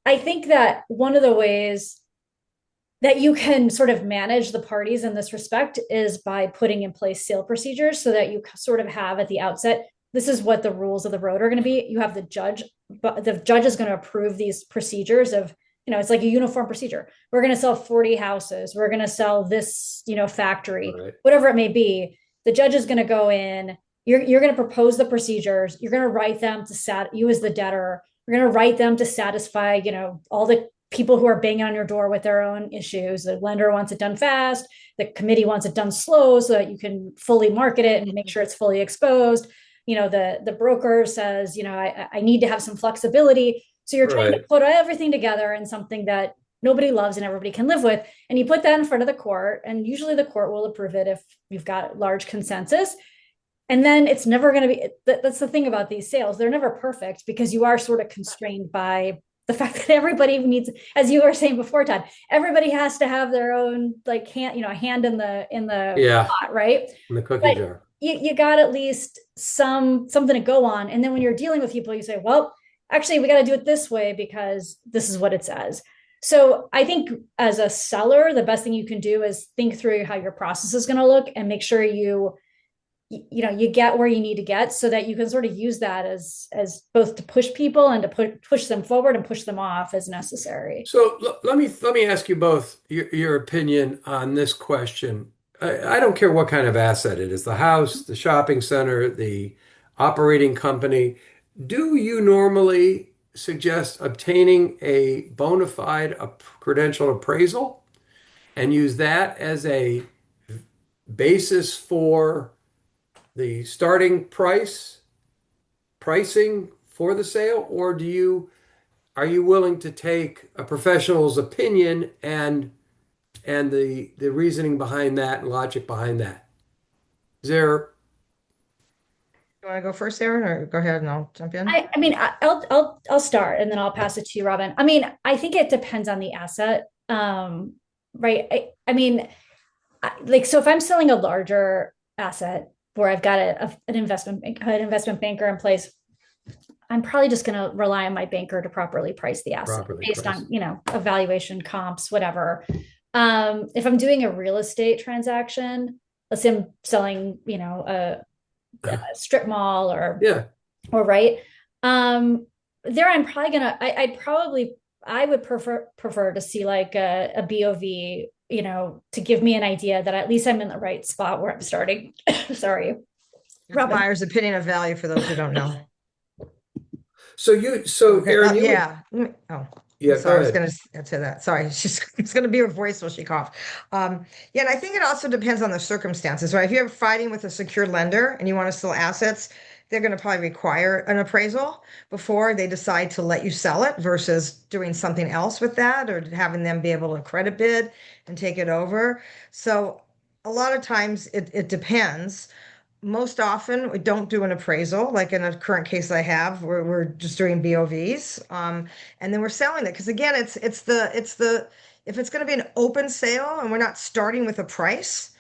I think that one of the ways that you can sort of manage the parties in this respect is by putting in place sale procedures so that you sort of have at the outset, this is what the rules of the road are going to be. You have the judge, but the judge is going to approve these procedures of, it's like a uniform procedure. We're going to sell 40 houses. We're going to sell this, factory, right, whatever it may be. The judge is going to go in. You're going to propose the procedures. You're going to write them to you as the debtor. You're going to write them to satisfy, all the people who are banging on your door with their own issues. The lender wants it done fast. The committee wants it done slow so that you can fully market it and make sure it's fully exposed. The broker says, I need to have some flexibility. So you're trying to right, put everything together in something that nobody loves and everybody can live with. And you put that in front of the court, and usually the court will approve it if you've got large consensus. And then it's never going to be, that's the thing about these sales. They're never perfect because you are sort of constrained by the fact that everybody needs, as you were saying before, Todd, everybody has to have their own like hand, hand in the yeah, pot, right? in the cookie But jar. you got at least something to go on. And then when you're dealing with people, you say, well, actually, we got to do it this way because this is what it says. So I think as a seller, the best thing you can do is think through how your process is going to look and make sure you you get where you need to get so that you can sort of use that as both to push people and to push them forward and push them off as necessary. So let me ask you both your opinion on this question. I don't care what kind of asset it is, the house, the shopping center, the operating company. Do you normally suggest obtaining a bona fide credential appraisal and use that as a basis for the starting pricing for the sale, or are you willing to take a professional's opinion and the reasoning behind that and logic behind that? Is there You want to go first, Erin, or go ahead and I'll jump in? I mean, I'll start and then I'll pass it to you, Robin. I mean, I think it depends on the asset. Right. I mean, like, so if I'm selling a larger asset where I've got an investment banker in place, I'm probably just going to rely on my banker to properly price the asset properly based on, priced? evaluation, comps, whatever. If I'm doing a real estate transaction, let's say I'm selling, a strip mall Yeah. or right. There I'm probably gonna, I would prefer to see like a BOV, to give me an idea that at least I'm in the right spot where I'm starting. Sorry, It's Robin. buyer's opinion of value for those who don't know. So Okay. Aaron, you would, Yeah. Oh, I'm yeah, go sorry. I was ahead. going to say that. Sorry. It's going to be her voice while she coughed. Yeah. And I think it also depends on the circumstances, right? If you're fighting with a secured lender and you want to sell assets, they're going to probably require an appraisal before they decide to let you sell it versus doing something else with that or having them be able to credit bid and take it over. So a lot of times it depends. Most often we don't do an appraisal, like in a current case I have, where we're just doing BOVs, and then we're selling it. Because again, it's the if it's going to be an open sale and we're not starting with a price,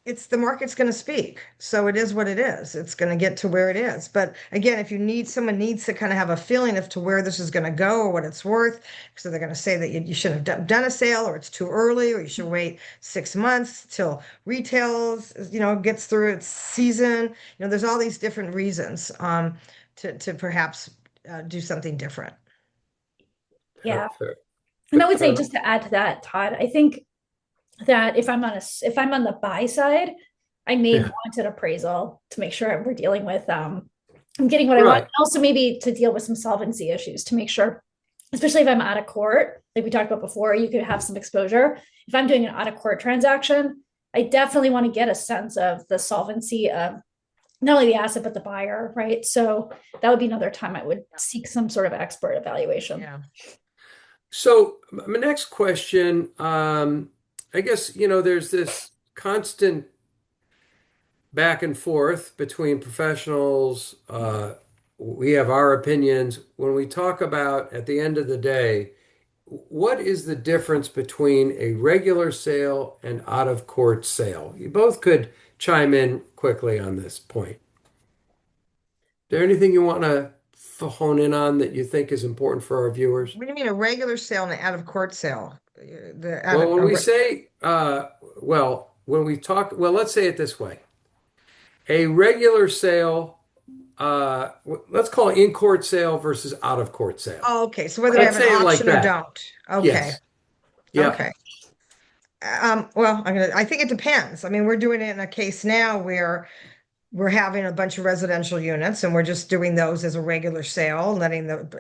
it's the market's going to speak. So it is what it is. It's going to get to where it is. But again, if someone needs to kind of have a feeling of to where this is going to go or what it's worth, so they're going to say that you shouldn't have done a sale or it's too early or you should wait 6 months till retails, gets through its season. There's all these different reasons to perhaps do something different. Yeah, Fair. and I would say just to add to that, Todd, I think that if I'm on the buy side, I may Yeah, want an appraisal to make sure we're dealing with I'm getting what I want. right. Also, maybe to deal with some solvency issues to make sure, especially if I'm out of court, like we talked about before, you could have some exposure. If I'm doing an out of court transaction, I definitely want to get a sense of the solvency of not only the asset but the buyer, right? So that would be another time I would seek some sort of expert evaluation. Yeah. So my next question, I guess, there's this constant back and forth between professionals. We have our opinions. When we talk about, at the end of the day, what is the difference between a regular sale and out of court sale? You both could chime in quickly on this point. Is there anything you want to hone in on that you think is important for our viewers? What do you mean a regular sale and an out of court sale? Well, when we say, when we talk, well, let's say it this way. A regular sale, let's call it in-court sale versus out-of-court sale. Oh, okay. So whether they Let's have an say it like option or that. don't. Okay. Yes. Yeah. Okay. Well, I think it depends. I mean, we're doing it in a case now where we're having a bunch of residential units and we're just doing those as a regular sale,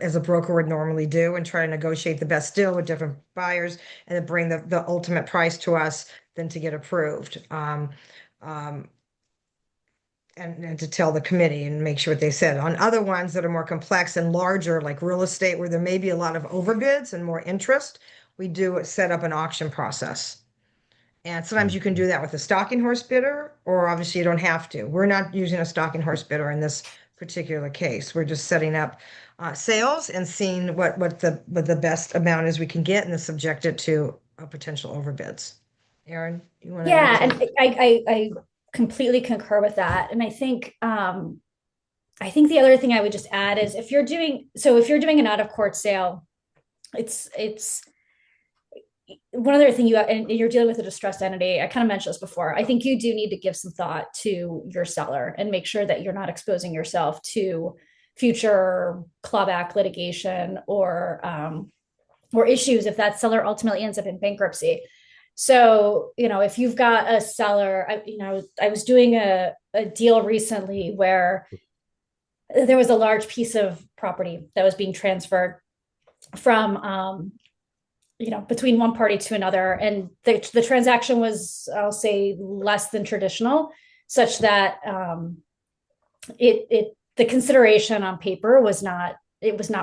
as a broker would normally do and try to negotiate the best deal with different buyers and then bring the ultimate price to us then to get approved. Um, and to tell the committee and make sure what they said. On other ones that are more complex and larger, like real estate, where there may be a lot of overbids and more interest, we do set up an auction process. And sometimes you can do that with a stalking horse bidder, or obviously you don't have to. We're not using a stalking horse bidder in this particular case. We're just setting up sales and seeing what the best amount is we can get and then subject it to potential overbids. Erin, you want to Yeah, add and something? I completely concur with that. And I think the other thing I would just add is if you're doing an out of court sale, it's one other thing and you're dealing with a distressed entity. I kind of mentioned this before. I think you do need to give some thought to your seller and make sure that you're not exposing yourself to future clawback litigation or issues if that seller ultimately ends up in bankruptcy. So, if you've got a seller, I was doing a deal recently where there was a large piece of property that was being transferred from between one party to another, and the transaction was, I'll say, less than traditional, such that it the consideration on paper was not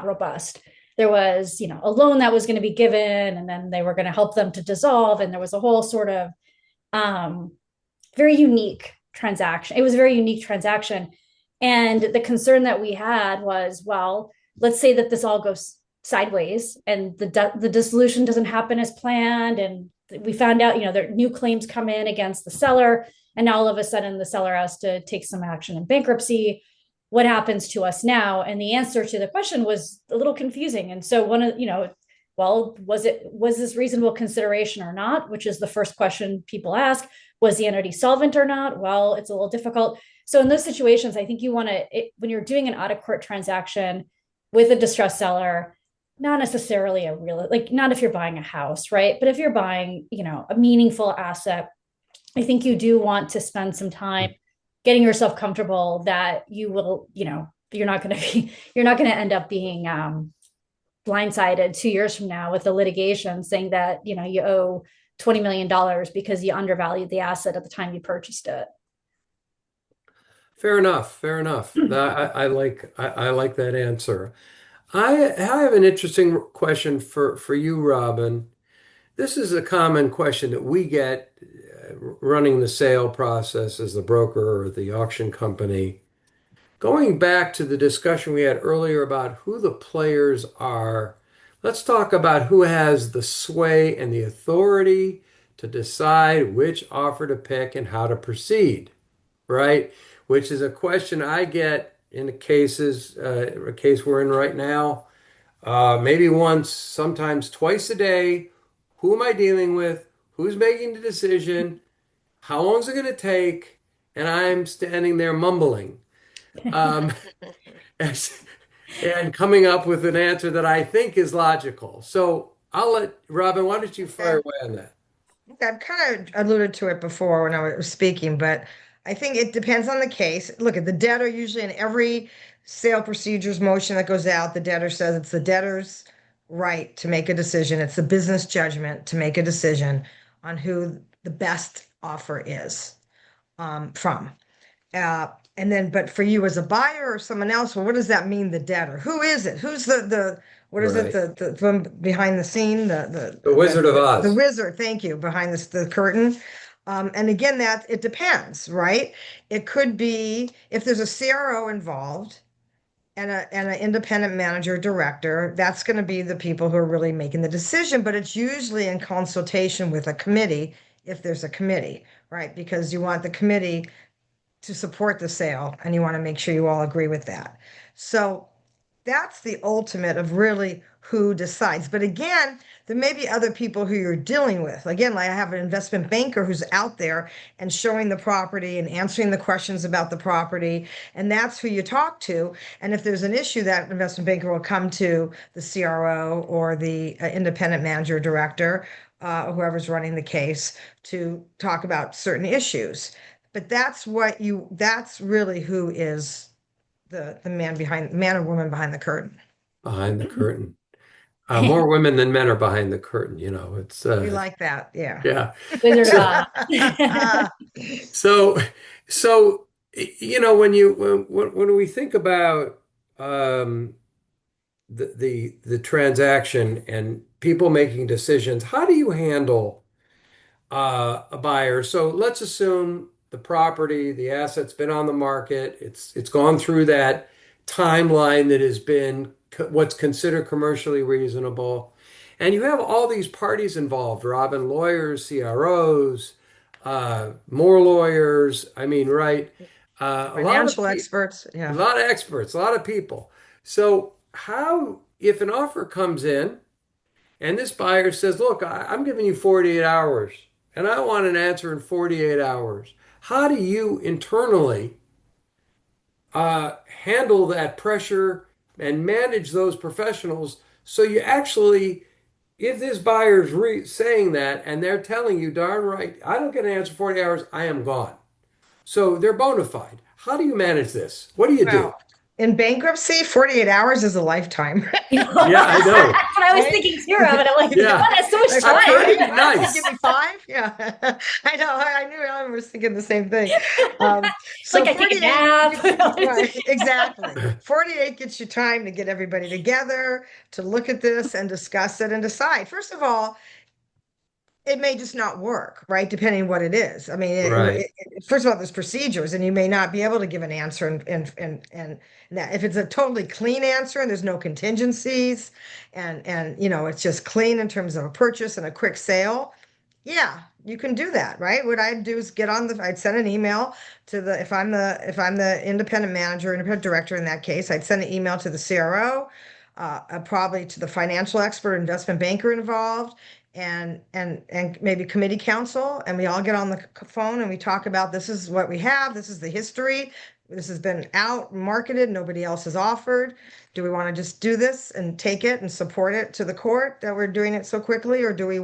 robust. There was a loan that was going to be given, and then they were going to help them to dissolve, and there was a whole sort of um, very unique transaction. It was a very unique transaction, and the concern that we had was, well, let's say that this all goes sideways and the dissolution doesn't happen as planned, and we found out there new claims come in against the seller, and now all of a sudden the seller has to take some action in bankruptcy. What happens to us now? And the answer to the question was a little confusing. And so well, was this reasonable consideration or not, which is the first question people ask. Was the entity solvent or not? Well, it's a little difficult. So in those situations, I think you want to, when you're doing an out of court transaction with a distressed seller, not necessarily not if you're buying a house, right? But if you're buying, a meaningful asset, I think you do want to spend some time getting yourself comfortable that you will, you're not going to end up being blindsided 2 years from now with the litigation saying that, you owe $20 million because you undervalued the asset at the time you purchased it. Fair enough. Fair enough. I like that answer. I have an interesting question for you, Robin. This is a common question that we get running the sale process as the broker or the auction company. Going back to the discussion we had earlier about who the players are, let's talk about who has the sway and the authority to decide which offer to pick and how to proceed, right? Which is a question I get in the cases, a case we're in right now, maybe once, sometimes twice a day. Who am I dealing with? Who's making the decision? How long is it going to take? And I'm standing there mumbling, um, and coming up with an answer that I think is logical. So I'll let Robin, why don't you fire Okay. away on that? I've kind of alluded to it before when I was speaking, but I think it depends on the case. Look at the debtor, usually in every sale procedures motion that goes out, the debtor says it's the debtor's right to make a decision. It's the business judgment to make a decision on who the best offer is from. Uh, and then, but for you as a buyer or someone else, well, what does that mean, the debtor? Who is it? Who's what is it, Right. the from behind the scene, The Wizard of the Oz. wizard, thank you, behind the curtain. And again, that it depends, right? It could be if there's a CRO involved and an independent manager director, that's going to be the people who are really making the decision, but it's usually in consultation with a committee if there's a committee, right? Because you want the committee to support the sale and you want to make sure you all agree with that. So that's the ultimate of really who decides. But again, there may be other people who you're dealing with. Again, like I have an investment banker who's out there and showing the property and answering the questions about the property. And that's who you talk to. And if there's an issue, that investment banker will come to the CRO or the independent manager director, whoever's running the case, to talk about certain issues. But that's really who is the man or woman behind the curtain. Behind the curtain. More women than men are behind the curtain, it's We like that. Yeah. yeah. Wizard of So Oz. so so when we think about um the transaction and people making decisions, how do you handle a buyer? So let's assume the property, the asset's been on the market. It's gone through that timeline that has been what's considered commercially reasonable. And you have all these parties involved, Robin, lawyers, CROs, more lawyers. I mean, right? A lot of Financial experts. a Yeah. lot of experts, a lot of people. So how, if an offer comes in and this buyer says, look, I'm giving you 48 hours and I want an answer in 48 hours. How do you internally handle that pressure and manage those professionals so you actually, if this buyer's saying that and they're telling you darn right, I don't get an answer in 40 hours, I am gone. So they're bona fide. How do you manage this? What do you do? Well, in bankruptcy, 48 hours is a lifetime. Yeah, Yeah, I know. that's what I was thinking too, Robin. I'm like, Yeah. God, that's so much Like, I'm trying to time. be okay, nice. give me five. Yeah, I know. I knew I was thinking the same thing. It's like So I take a 48, nap. right, exactly. 48 gets you time to get everybody together to look at this and discuss it and decide. First of all, it may just not work, right? Depending on what it is. I mean, Right. first of all, there's procedures, and you may not be able to give an answer. And now, if it's a totally clean answer and there's no contingencies, and it's just clean in terms of a purchase and a quick sale, yeah, you can do that, right? What I'd do is I'd send an email to the if I'm the independent manager, independent director in that case, I'd send an email to the CRO, probably to the financial expert, investment banker involved and maybe committee council, and we all get on the phone and we talk about this is what we have, this is the history, this has been out marketed, nobody else has offered. Do we want to just do this and take it and support it to the court that we're doing it so quickly, or do we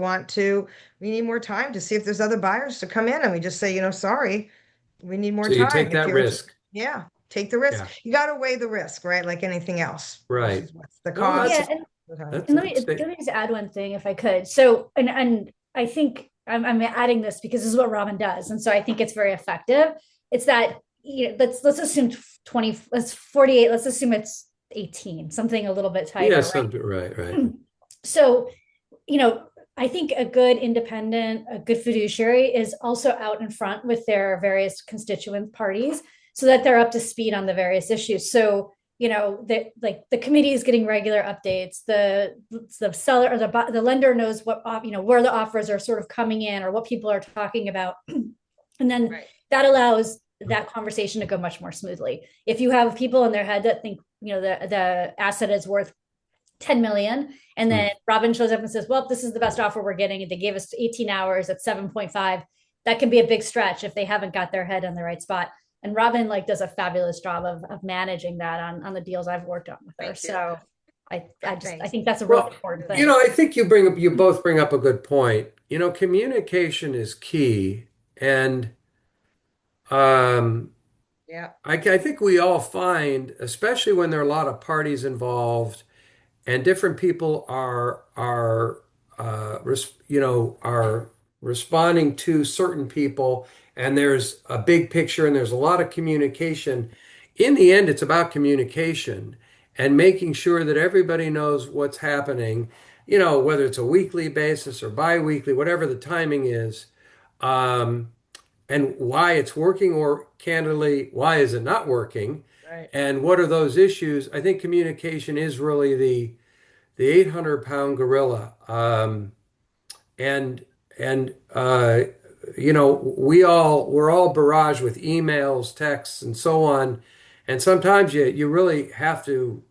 need more time to see if there's other buyers to come in, and we just say, sorry, we need more So you time take if that you're risk. yeah, take the risk. Yeah. You got to weigh the risk, right, like anything else Right. versus what's the No, that's cost. Yeah, that's and a let good me statement. just add one thing if I could. So, and I think I'm adding this because this is what Robin does, and so I think it's very effective. It's that let's assume 20, let's 48, let's assume it's 18, something a little bit tighter, Yes, right? right, right. So, I think a good independent, a good fiduciary is also out in front with their various constituent parties so that they're up to speed on the various issues. So, the committee is getting regular updates. The seller or the lender knows what, where the offers are sort of coming in or what people are talking about. And then Right. that allows that conversation to go much more smoothly. If you have people in their head that think, the asset is worth 10 million. And then Robin shows up and says, well, this is the best offer we're getting. And they gave us 18 hours at 7.5. That can be a big stretch if they haven't got their head on the right spot. And Robin does a fabulous job of managing that on the deals I've worked on with her. So I think that's a real important thing. I think you both bring up a good point. Communication is key. And Yeah. I think we all find, especially when there are a lot of parties involved and different people are responding to certain people, and there's a big picture and there's a lot of communication. In the end, it's about communication and making sure that everybody knows what's happening, whether it's a weekly basis or bi-weekly, whatever the timing is, um, and why it's working, or candidly, why is it not working? Right. And what are those issues? I think communication is really the 800-pound gorilla. And and we're all barraged with emails, texts, and so on. And sometimes you really have to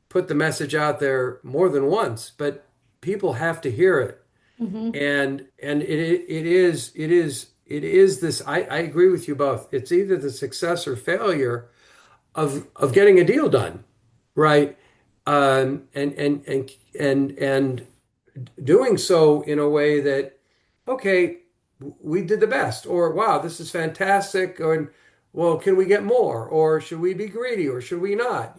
put the message out there more than once, but people have to hear it. Mm-hmm. And it is this. I agree with you both. It's either the success or failure of getting a deal done, right? And doing so in a way that, okay, we did the best, or wow, this is fantastic, or well, can we get more, or should we be greedy, or should we not?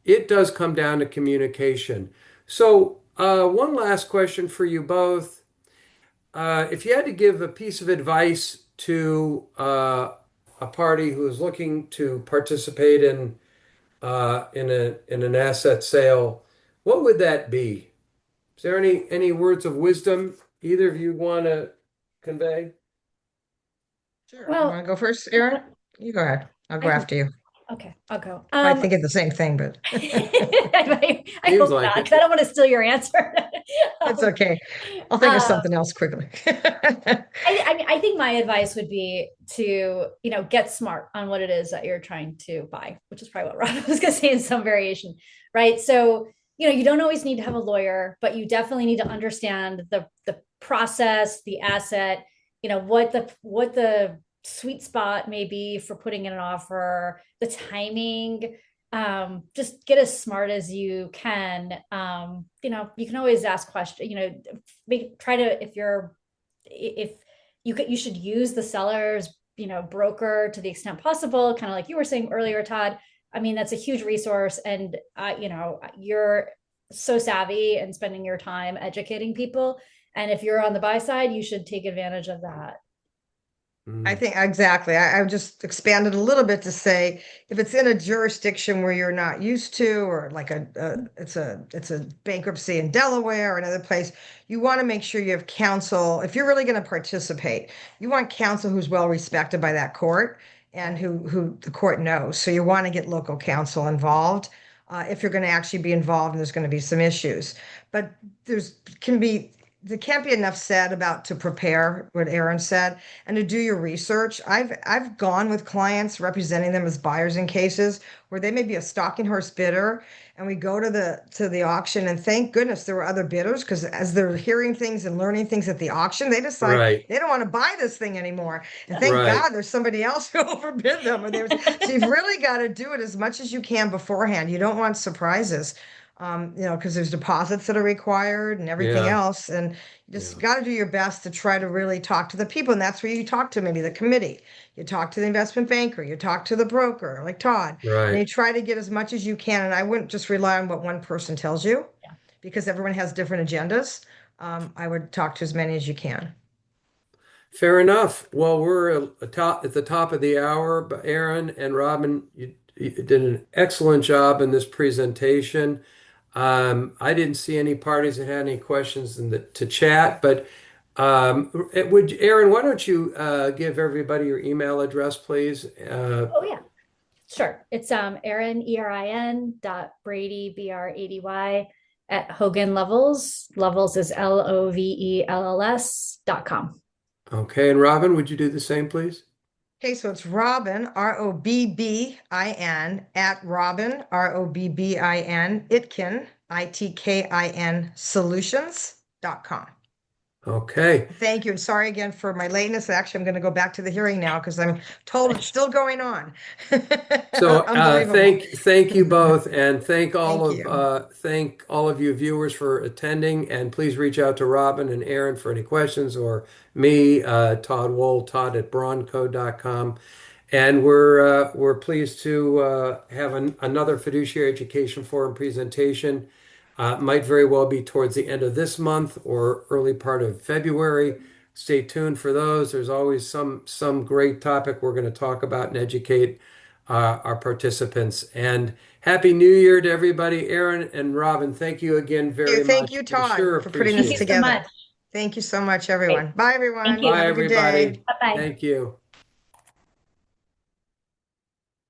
It does come down to communication. So, one last question for you both. If you had to give a piece of advice to a party who is looking to participate in an asset sale, what would that be? Is there any words of wisdom either of you want to convey? Sure. You want Well, to go first, Erin? You go ahead. I'll go I can, after you. okay, I'll go. I think it's the same thing, but I Seems hope like not, it. because I don't want to steal your answer. it's Um, okay. I'll think of uh, something else quickly. I think my advice would be to, get smart on what it is that you're trying to buy, which is probably what Robin was going to say in some variation, right? So, you don't always need to have a lawyer, but you definitely need to understand the process, the asset, what the sweet spot may be for putting in an offer, the timing. Just get as smart as you can. You can always ask questions, try to, if you should use the seller's, broker to the extent possible, kind of like you were saying earlier, Todd. I mean, that's a huge resource, and you're so savvy and spending your time educating people. And if you're on the buy side, you should take advantage of that. I Mm. think exactly. I just expanded a little bit to say if it's in a jurisdiction where you're not used to, or like it's a bankruptcy in Delaware or another place, you want to make sure you have counsel. If you're really going to participate, you want counsel who's well respected by that court and who the court knows. So you want to get local counsel involved if you're going to actually be involved and there's going to be some issues. But there's can be there can't be enough said about to prepare what Erin said and to do your research. I've gone with clients representing them as buyers in cases where they may be a stalking horse bidder, and we go to the auction, and thank goodness there were other bidders, because as they're hearing things and learning things at the auction, they decide Right, they don't want to buy this thing anymore. And thank right. God there's somebody else who overbid them. So you've really got to do it as much as you can beforehand. You don't want surprises. Because there's deposits that are required and everything Yeah, else. And you just yeah. got to do your best to try to really talk to the people. And that's where you talk to maybe the committee, you talk to the investment banker, you talk to the broker like Todd, and you Right. try to get as much as you can. And I wouldn't just rely on what one person tells you Yeah. because everyone has different agendas. I would talk to as many as you can. Fair enough. Well, we're at the top of the hour, but Erin and Robbin, you did an excellent job in this presentation. I didn't see any parties that had any questions to chat, but Erin, why don't you give everybody your email address, please? Oh yeah, sure. It's Erin, Erin dot Brady, Brady at Hogan Levels. Levels is Lovells.com. Okay, and Robbin, would you do the same, please? Okay, so it's Robbin, Robbin, at Robbin, Robbin, Itkin, Itkin, solutions.com. Okay. Thank you. And sorry again for my lateness. Actually, I'm going to go back to the hearing now because I'm told it's still going on. So Unbelievable. thank you both, and Thank you. thank all of you viewers for attending. And please reach out to Robin and Erin for any questions, or me, Todd Wohl, Todd at braunco.com. And we're pleased to have another fiduciary education forum presentation. Might very well be towards the end of this month or early part of February. Stay tuned for those. There's always some great topic we're going to talk about and educate our participants. And Happy New Year to everybody. Erin and Robin, thank you again very Thank much. you, We Todd, sure for putting Thank this you appreciate so it. together. much. Thank you so much, Great. everyone. Bye, Thank everyone. you. Bye, Have a good day. everybody. Bye bye. Thank you.